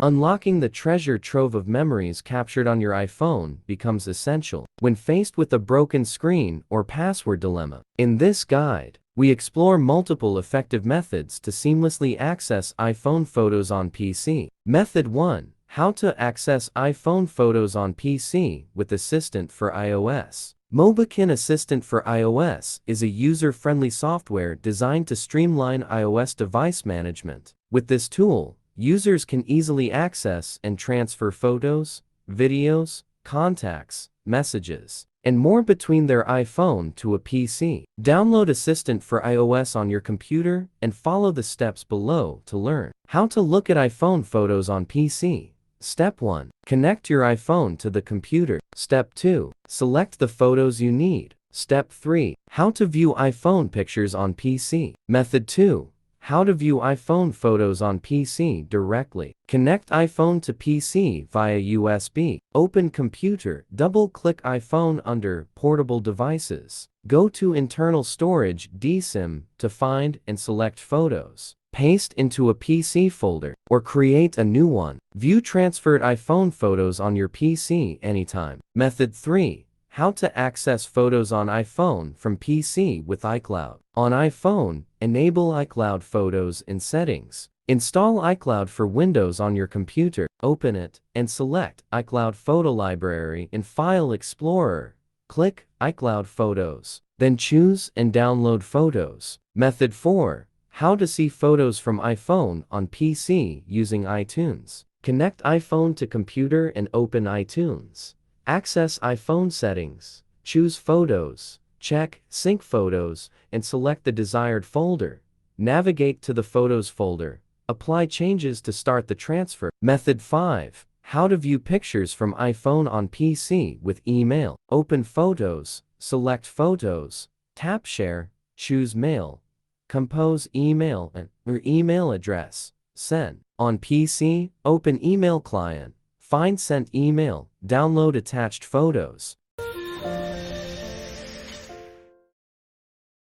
Unlocking the treasure trove of memories captured on your iPhone becomes essential when faced with a broken screen or password dilemma. In this guide, we explore multiple effective methods to seamlessly access iPhone photos on PC. Method 1. How to access iPhone photos on PC with Assistant for iOS. Mobikin Assistant for iOS is a user-friendly software designed to streamline iOS device management. With this tool, users can easily access and transfer photos, videos, contacts, messages, and more between their iPhone to a PC. Download Assistant for iOS on your computer and follow the steps below to learn how to look at iPhone photos on PC. Step 1. Connect your iPhone to the computer. Step 2. Select the photos you need. Step 3. How to view iPhone pictures on PC. Method 2. How to view iPhone photos on PC directly. Connect iPhone to PC via USB. Open computer. Double-click iPhone under Portable Devices. Go to Internal Storage (DSIM) to find and select photos. Paste into a PC folder, or create a new one. View transferred iPhone photos on your PC anytime. Method 3. How to access photos on iPhone from PC with iCloud. On iPhone, enable iCloud Photos in Settings. Install iCloud for Windows on your computer. Open it, and select iCloud Photo Library in File Explorer. Click iCloud Photos. Then choose and download photos. Method 4. How to see photos from iPhone on PC using iTunes. Connect iPhone to computer and open iTunes. Access iPhone settings. Choose Photos. Check Sync Photos and select the desired folder. Navigate to the Photos folder. Apply changes to start the transfer. Method 5. How to view pictures from iPhone on PC with email. Open Photos. Select Photos. Tap Share. Choose Mail. Compose email and your email address. Send. On PC, open Email Client. Find Sent Email. Download attached photos.